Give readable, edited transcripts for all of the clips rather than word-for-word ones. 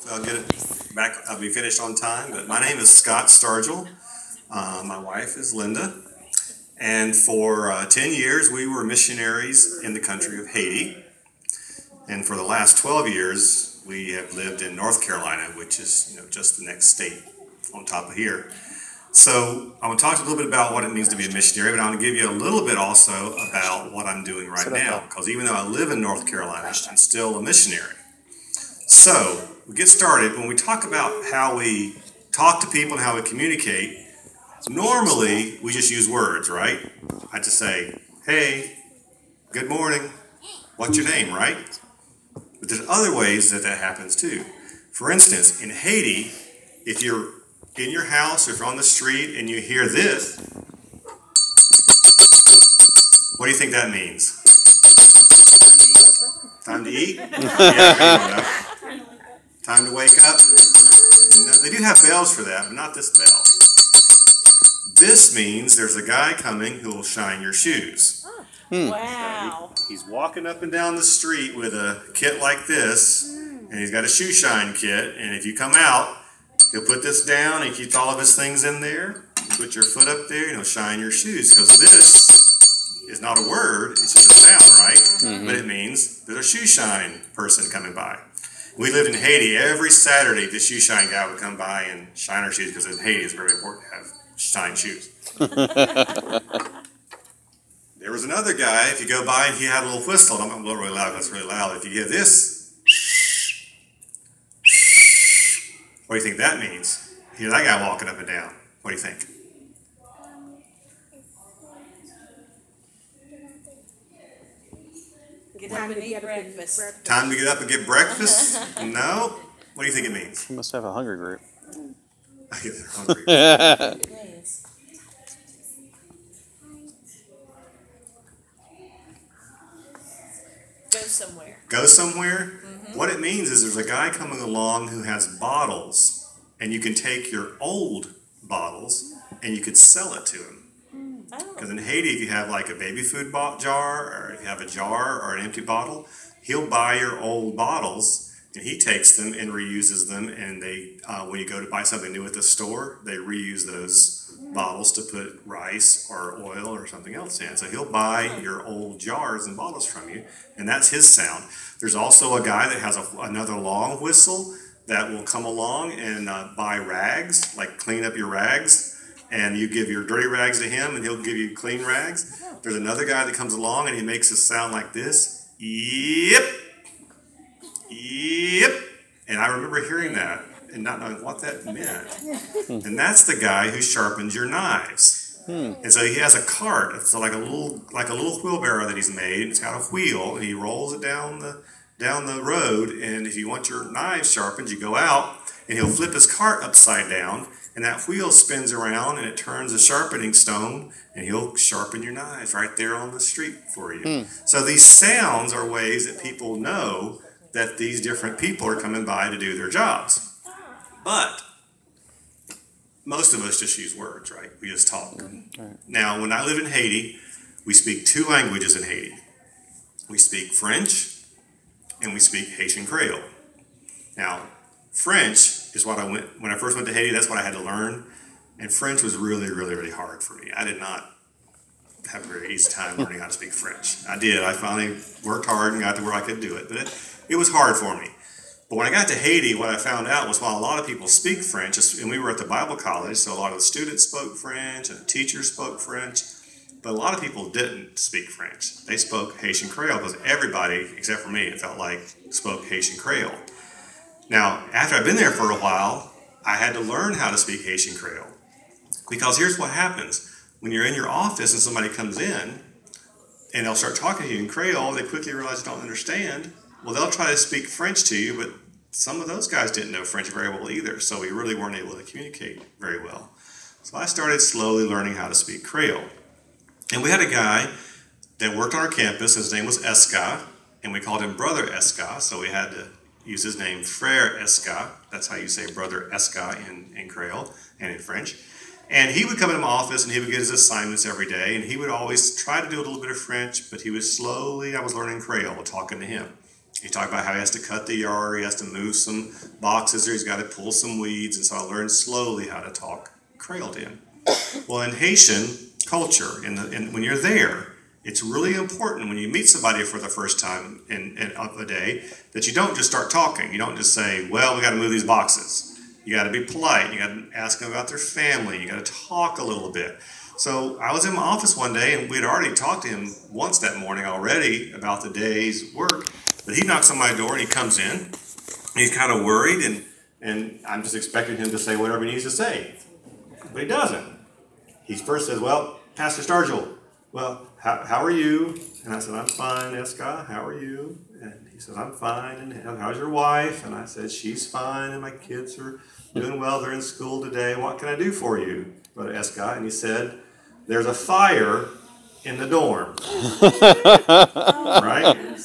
I'll get it back. I'll be finished on time. But my name is Scott Stargell. My wife is Linda. And for 10 years, we were missionaries in the country of Haiti. And for the last 12 years, we have lived in North Carolina, which is just the next state on top of here. So I want to talk a little bit about what it means to be a missionary, but I want to give you a little bit also about what I'm doing right now. Because even though I live in North Carolina, I'm still a missionary. So we get started. When we talk about how we talk to people and how we communicate, normally we just use words, right? I just say, hey, good morning, what's your name, right? But there's other ways that happens too. For instance, in Haiti, if you're in your house or if you're on the street and you hear this, what do you think that means? Time to eat? Yeah, time to wake up? No, they do have bells for that, but not this bell. This means there's a guy coming who will shine your shoes. Wow. So he's walking up and down the street with a kit like this, and he's got a shoe shine kit, and if you come out, he'll put this down, and he keeps all of his things in there. You put your foot up there, and he'll shine your shoes, because this is not a word, it's just a sound, right? But it means there's a shoe shine person coming by. We lived in Haiti. Every Saturday, the shoe shine guy would come by and shine our shoes, because in Haiti, it's very important to have shine shoes. There was another guy, if you go by and he had a little whistle, I'm going to blow really loud because it's really loud. If you hear this, what do you think that means? You hear that guy walking up and down. What do you think? Get up and eat breakfast. Time to get up and get breakfast? No? What do you think it means? You must have a hunger group. They're hungry. Go somewhere. Go somewhere? What it means is there's a guy coming along who has bottles, and you can take your old bottles and you could sell it to him. Because in Haiti, if you have like a baby food jar, or if you have a jar or an empty bottle, he'll buy your old bottles and he takes them and reuses them. And they, when you go to buy something new at the store, they reuse those bottles to put rice or oil or something else in. So he'll buy your old jars and bottles from you, and that's his sound. There's also a guy that has another long whistle that will come along and buy rags, like clean up your rags, and you give your dirty rags to him and he'll give you clean rags. There's another guy that comes along and he makes a sound like this. Yep. Yep. And I remember hearing that and not knowing what that meant. And that's the guy who sharpens your knives. And so he has a cart. It's like a little wheelbarrow that he's made. It's got a wheel, and he rolls it down the road. And if you want your knives sharpened, you go out, and he'll flip his cart upside down, and that wheel spins around, and it turns a sharpening stone, and he'll sharpen your knives right there on the street for you. So these sounds are ways that people know that these different people are coming by to do their jobs. But most of us just use words, right? We just talk. Now, when I live in Haiti, we speak two languages in Haiti. We speak French and we speak Haitian Creole. Now, French is what when I first went to Haiti, that's what I had to learn. And French was really, really, really hard for me. I did not have a very easy time learning how to speak French. I did. I finally worked hard and got to where I could do it. But it was hard for me. But when I got to Haiti, what I found out was while a lot of people speak French, and we were at the Bible college, so a lot of the students spoke French and the teachers spoke French, but a lot of people didn't speak French. They spoke Haitian Creole because everybody, except for me, it felt like, spoke Haitian Creole. Now, after I've been there for a while, I had to learn how to speak Haitian Creole. Because here's what happens. When you're in your office and somebody comes in, and they'll start talking to you in Creole, they quickly realize you don't understand. Well, they'll try to speak French to you, but some of those guys didn't know French very well either, so we really weren't able to communicate very well. So I started slowly learning how to speak Creole. And we had a guy that worked on our campus. His name was Esca, and we called him Brother Esca, so we had to use his name Frère Esca. That's how you say Brother Esca in Creole and in French. And he would come into my office and he would get his assignments every day, and he would always try to do a little bit of French, but he was slowly, I was learning Creole talking to him. He talked about how he has to cut the yard, he has to move some boxes, or he's got to pull some weeds, and so I learned slowly how to talk Creole to him. Well, in Haitian culture, when you're there, it's really important when you meet somebody for the first time in a day that you don't just start talking. You don't just say, well, we got to move these boxes. You got to be polite. You got to ask them about their family. You got to talk a little bit. So I was in my office one day, and we'd already talked to him once that morning already about the day's work. But he knocks on my door, and he comes in. And he's kind of worried, and I'm just expecting him to say whatever he needs to say. But he doesn't. He first says, well, Pastor Stargell, well, how are you? And I said, I'm fine, Esca, how are you? And he says, I'm fine, and how's your wife? And I said, she's fine, and my kids are doing well, they're in school today. What can I do for you, Brother Esca? And he said, there's a fire in the dorm. Right?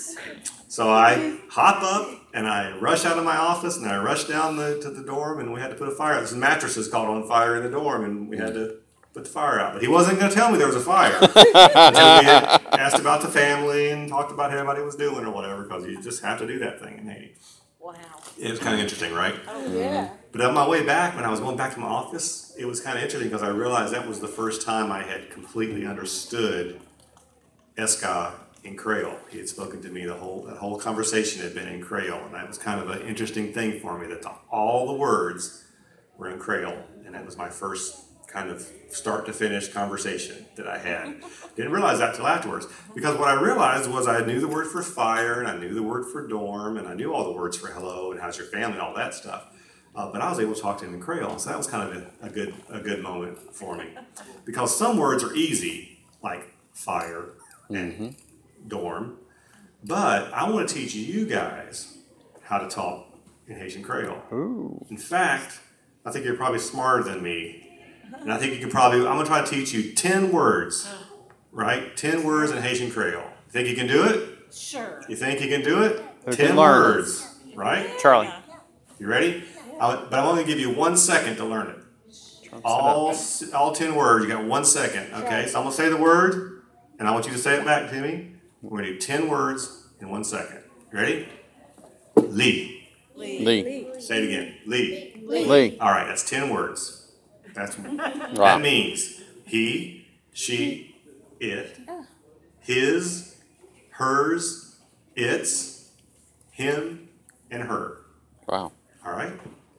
So I hop up, and I rush out of my office, and I rush down to the dorm, and we had to put a fire out. There's mattresses caught on fire in the dorm, and we had to put the fire out. But he wasn't going to tell me there was a fire until we had asked about the family and talked about how everybody was doing or whatever, because you just have to do that thing in Haiti. Wow. It was kind of interesting, right? Oh, yeah. But on my way back, when I was going back to my office, it was kind of interesting because I realized that was the first time I had completely understood Esca in Creole. He had spoken to me, that whole conversation had been in Creole, and that was kind of an interesting thing for me, that all the words were in Creole, and that was my first kind of start to finish conversation that I had. Didn't realize that till afterwards, because what I realized was I knew the word for fire, and I knew the word for dorm, and I knew all the words for hello and how's your family and all that stuff. But I was able to talk to him in Creole, so that was kind of a good moment for me, because some words are easy, like fire and dorm, but I want to teach you guys how to talk in Haitian Creole. Ooh. In fact, I think you're probably smarter than me. And I think you could probably, I'm going to try to teach you 10 words, right? 10 words in Haitian Creole. You think you can do it? Sure. You think you can do it? Who 10 can learn? words, right? Charlie. You ready? But I'm only going to give you 1 second to learn it. All 10 words, you got 1 second, okay? So I'm going to say the word, and I want you to say it back to me. We're going to do 10 words in 1 second. You ready? Lee. Lee. Say it again. Lee. Lee. All right, that's 10 words. That Wow. means he, she, it, his, hers, its, him, and her. Wow. All right?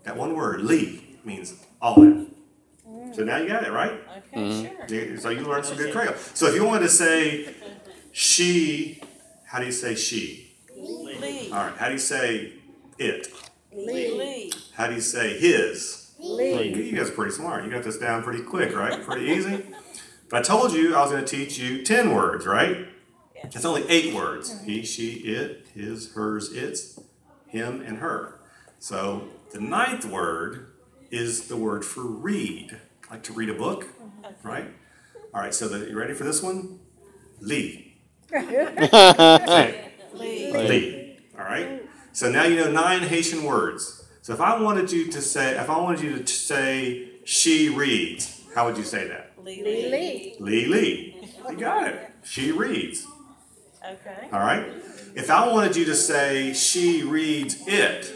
That one word, Lee, means all that. So now you got it, right? Okay, sure. So you learned some good Creole. So if you wanted to say she, how do you say she? Lee. All right, how do you say it? Lee. How do you say his? Lee. You guys are pretty smart. You got this down pretty quick, right? Pretty easy. But I told you I was going to teach you 10 words, right? Yes. It's only 8 words. He, she, it, his, hers, its, him, and her. So the 9th word is the word for read. Like to read a book, right? All right, so you ready for this one? Lee. Say it. Lee. Lee. All right? So now you know 9 Haitian words. So if I wanted you to say she reads, how would you say that? Lee. Lee. You got it. She reads. Okay. All right? If I wanted you to say she reads it,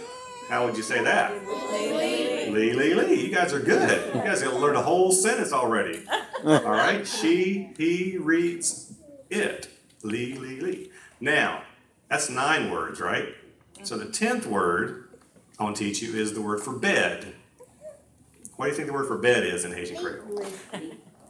how would you say that? Lee. You guys are good. You guys have learned a whole sentence already. All right? He reads it. Lee. Now, that's 9 words, right? So the 10th word I want to teach you is the word for bed. What do you think the word for bed is in Haitian Creole?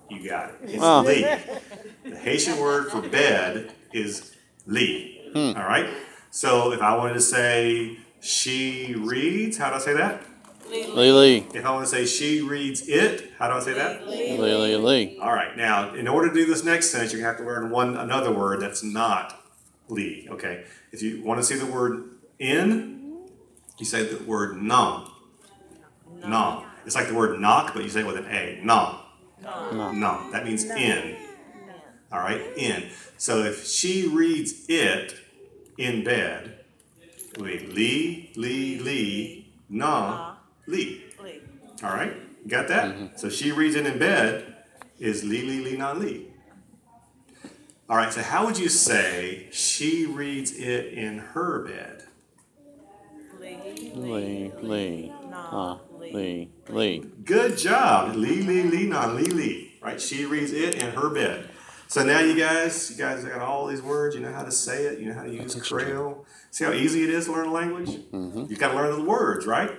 You got it. It's lit. The Haitian word for bed is lit. All right? So if I wanted to say she reads, how do I say that? Lee. If I want to say she reads it, how do I say that? Lee. All right. Now, in order to do this next sentence, you're going to have to learn another word that's not lit. Okay? If you want to see the word in, you say the word non. Non. It's like the word knock, but you say it with an A. Non. No. That means in. All right? In. So if she reads it in bed, it would be lee, non, lee. All right? You got that? So she reads it in bed is lee, non, lee. All right, so how would you say she reads it in her bed? Lee. Lee. Good job. Lee, non, Lee. Right? She reads it in her bed. So now you guys got all these words. You know how to say it. You know how to use Creole. See how easy it is to learn a language? Mm-hmm. You've got to learn the words, right?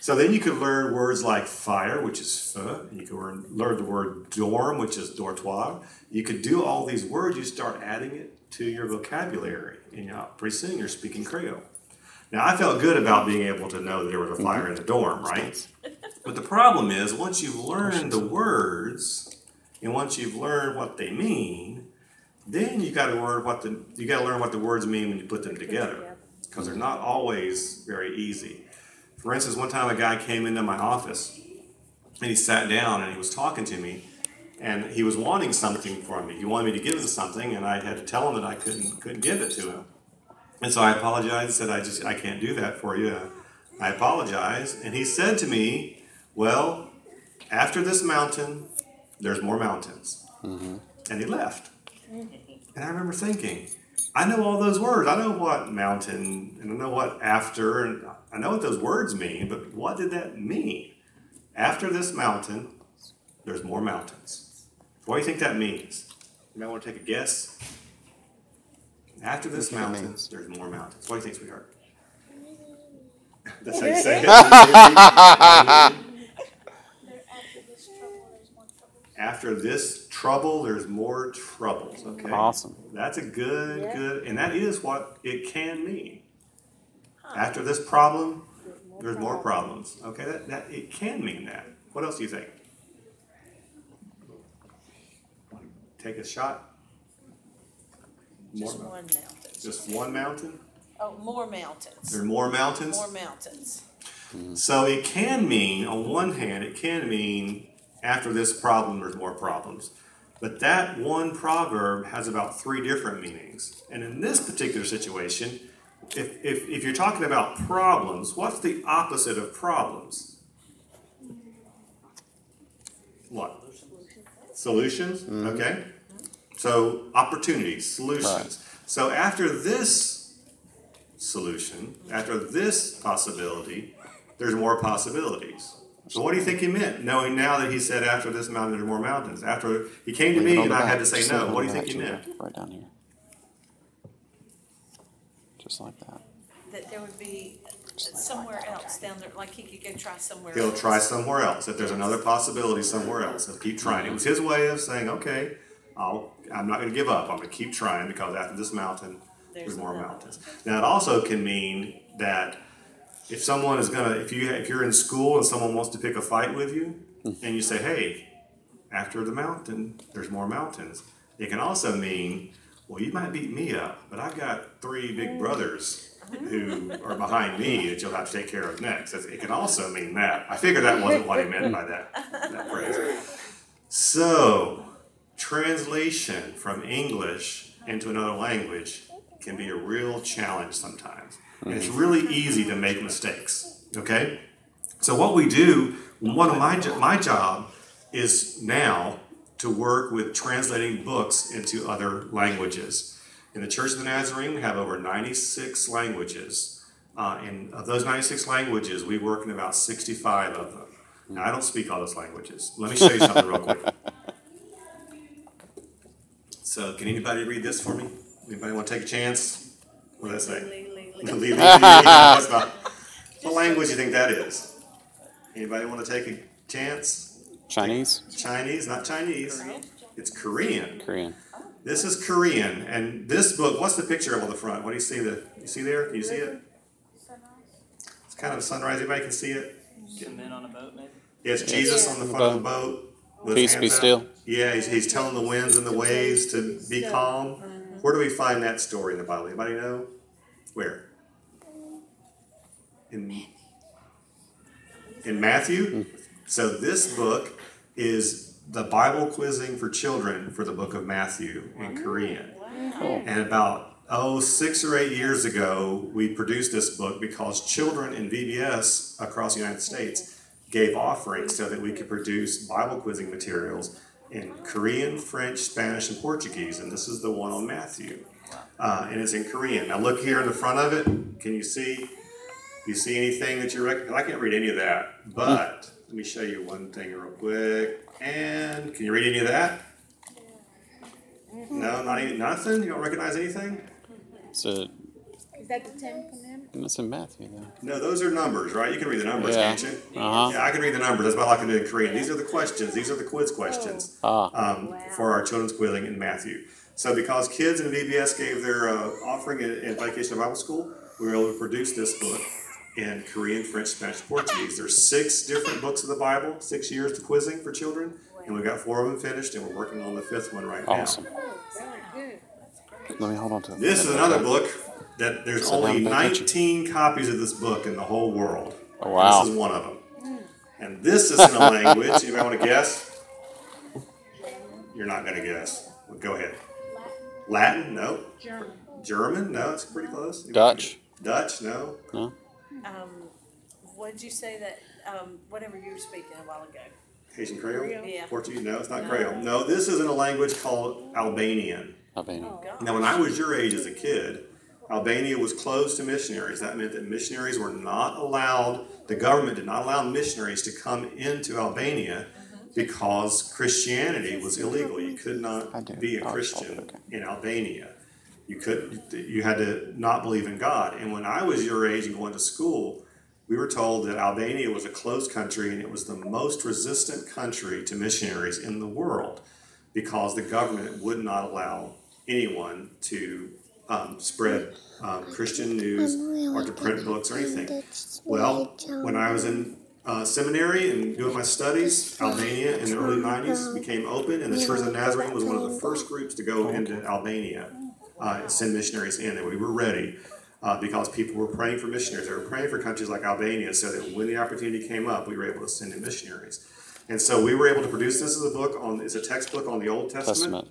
So then you could learn words like fire, which is feu. You could learn the word dorm, which is dortoir. You could do all these words. You start adding it to your vocabulary. And pretty soon you're speaking Creole. Now, I felt good about being able to know that there was a fire in the dorm, right? But the problem is, once you've learned the words, and once you've learned what they mean, then you got to learn what the words mean when you put them together, because they're not always very easy. For instance, one time a guy came into my office, and he sat down and he was talking to me, and he was wanting something from me. He wanted me to give him something, and I had to tell him that I couldn't give it to him. And so I apologized and said, I can't do that for you. I apologize. And he said to me, well, after this mountain, there's more mountains. Mm-hmm. And he left. And I remember thinking, I know all those words. I know what mountain, and I know what after, and I know what those words mean, but what did that mean? After this mountain, there's more mountains. What do you think that means? You might want to take a guess. After this mountain, there's more mountains. What do you think, sweetheart? That's how you say it. After this trouble, there's more troubles. Okay. Awesome. That's a good, and that is what it can mean. After this problem, there's more problems. Okay, that it can mean that. What else do you think? Take a shot. Just one mountain. Just one mountain? Oh, more mountains. There are more mountains? More mountains. So it can mean, on one hand, it can mean after this problem, there's more problems. But that one proverb has about 3 different meanings. And in this particular situation, if you're talking about problems, what's the opposite of problems? What? Solutions? Mm-hmm. Okay. So opportunities, solutions. Right. So after this solution, after this possibility, there's more possibilities. So what do you think he meant, knowing now that he said after this mountain there are more mountains? After he came to me and I had to say no, what do you think he meant? Right down here. Just like that. That there would be somewhere else down there, like he could go try somewhere else. He'll try somewhere else. If there's another possibility somewhere else, he'll keep trying. It was his way of saying, okay, I'm not going to give up. I'm going to keep trying, because after this mountain, there's more mountains. Now, it also can mean that if someone is going to, if you're in school and someone wants to pick a fight with you, and you say, hey, after the mountain, there's more mountains. It can also mean, well, you might beat me up, but I've got 3 big brothers who are behind me that you'll have to take care of next. It can also mean that. I figured that wasn't what he meant by that phrase. So, translation from English into another language can be a real challenge sometimes. And it's really easy to make mistakes, okay? So what we do, one of my job is now to work with translating books into other languages. In the Church of the Nazarene, we have over 96 languages. And of those 96 languages, we work in about 65 of them. Now, I don't speak all those languages. Let me show you something real quick. So, can anybody read this for me? Anybody want to take a chance? What does that say? What language do you think that is? Anybody want to take a chance? Chinese? Chinese, not Chinese. Korean? It's Korean. Korean. This is Korean, and this book, what's the picture on the front? What do you see? You see there? Can you see it? It's kind of a sunrise. Anybody can see it? Some men on a boat, maybe? Yeah, it's Jesus on the front of the boat. With Peace be still. Yeah, he's telling the winds and the waves to be calm. Where do we find that story in the Bible? Anybody know? Where? In Matthew? So this book is the Bible quizzing for children for the book of Matthew in Korean. And about 6 or 8 years ago, we produced this book because children in VBS across the United States gave offerings so that we could produce Bible quizzing materials in Korean, French, Spanish, and Portuguese, and this is the one on Matthew. And it's in Korean. Now look here in the front of it. Can you see? Do you see anything that you recognize? I can't read any of that, but let me show you one thing real quick. And can you read any of that? No, not even nothing. You don't recognize anything? So Is that the 10 Commandments? it's in Matthew, though. No, those are numbers, right? You can read the numbers, Yeah. can't you? Uh-huh. Yeah, I can read the numbers. That's what I like to do in Korean. These are the questions. These are the quiz questions for our children's quizzing in Matthew. So because kids in VBS gave their offering in Vacation Bible School, we were able to produce this book in Korean, French, Spanish, Portuguese. There's 6 different books of the Bible, 6 years to quizzing for children, and we've got 4 of them finished, and we're working on the 5th one right now. Awesome. Very good. Let me hold on to it. This is another book that there's Sit only down, pay attention. 19 copies of this book in the whole world. Oh, wow. This is one of them. And this is in a language. Anybody want to guess? You're not going to guess. Well, go ahead. Latin? No. German. German? No, it's pretty close. Dutch? Dutch? No. No? What did you say that, whatever you were speaking a while ago? Haitian Creole? Yeah. Portuguese? No, it's not Creole. No, this is in a language called Albanian. Albania. Now, when I was your age as a kid, Albania was closed to missionaries. That meant that missionaries were not allowed, the government did not allow missionaries to come into Albania because Christianity was illegal. You could not be a Christian in Albania. You had to not believe in God. And when I was your age and going to school, we were told that Albania was a closed country and it was the most resistant country to missionaries in the world because the government would not allow anyone to spread Christian news or to print books or anything. Well, when I was in seminary and doing my studies, Albania in the early 90s became open, and the Church of the Nazarene was one of the first groups to go into Albania and send missionaries in, and we were ready because people were praying for missionaries. They were praying for countries like Albania so that when the opportunity came up, we were able to send in missionaries. And so we were able to produce this as a book it's a textbook on the Old Testament.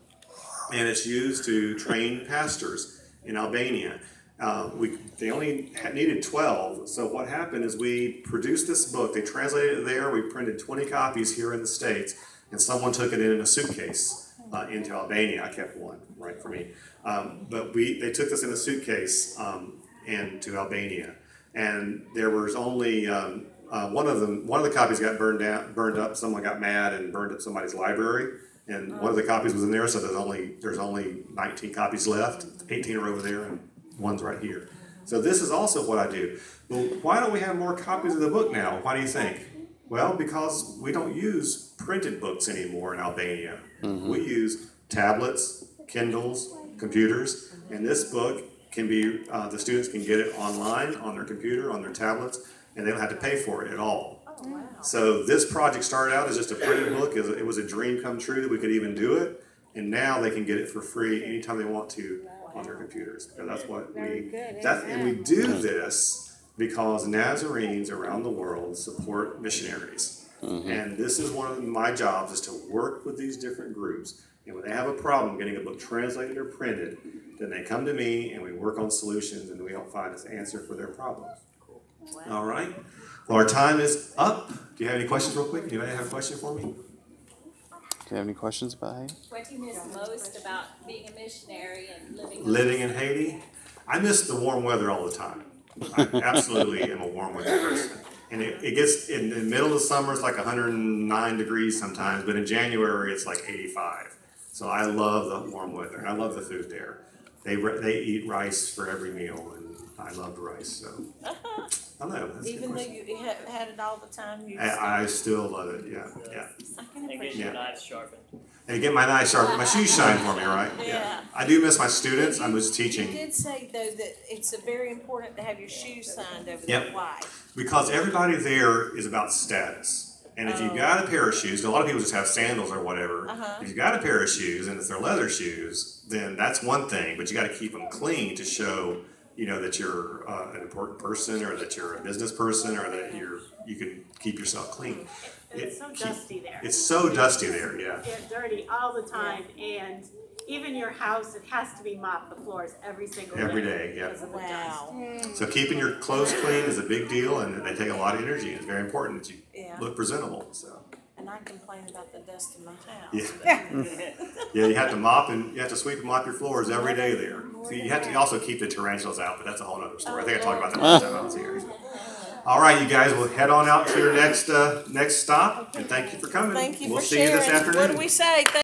And it's used to train pastors in Albania. They only needed 12, so what happened is we produced this book, they translated it there, we printed 20 copies here in the States, and someone took it in a suitcase into Albania. I kept one, right, for me. But they took this in a suitcase and to Albania, and there was only one of the copies got burned up, someone got mad and burned up somebody's library. And one of the copies was in there, so there's only 19 copies left. 18 are over there, and one's right here. So this is also what I do. Well, why don't we have more copies of the book now? Why do you think? Well, because we don't use printed books anymore in Albania. We use tablets, Kindles, computers, and this book can be, the students can get it online, on their computer, on their tablets, and they don't have to pay for it at all. So this project started out as just a printed book. It was a dream come true that we could even do it, and now they can get it for free anytime they want to on their computers. So that's what and we do this because Nazarenes around the world support missionaries, and this is one of my jobs is to work with these different groups. And when they have a problem getting a book translated or printed, then they come to me and we work on solutions, and we help find an answer for their problems. All right. Well, our time is up. Do you have any questions real quick? Anybody have a question for me? Do you have any questions about Haiti? What do you miss most about being a missionary and Living in Haiti? I miss the warm weather all the time. I absolutely am a warm weather person. And it gets, in the middle of the summer, it's like 109 degrees sometimes, but in January, it's like 85. So I love the warm weather, and I love the food there. They eat rice for every meal, and I love rice, so. I don't know. That's a good Even though question. you had it all the time, you I still love it, yeah. I can And get appreciate your it. knives sharpened. And get my knives sharp, my shoes shine for me, right? Yeah. I do miss my students. I was You teaching did say, though, that it's very important to have your shoes signed over Yep. there. Why? because everybody there is about status. And if you've got a pair of shoes, 'cause a lot of people just have sandals or whatever. If you've got a pair of shoes and if they're leather shoes, then that's one thing. But you got to keep them clean to show, that you're an important person, or that you're a business person, or that you can keep yourself clean. And it's so dusty there. It's so dusty there, yeah. It's dirty all the time, and even your house, it has to be mopped, the floors every single day. Every day, yeah. Because of the dust. Wow. So keeping your clothes clean is a big deal, and they take a lot of energy. It's very important that you Yeah. look presentable. So And I complain about the dust in my house. Yeah. Yeah, you have to mop and you have to sweep and mop your floors every day there. So you have to also keep the tarantulas out, but that's a whole other story. I think I talked about that last time I was here. All right, you guys, we'll head on out to your next stop, and thank you for coming. Thank you We'll for see you sharing. this afternoon. What do we say?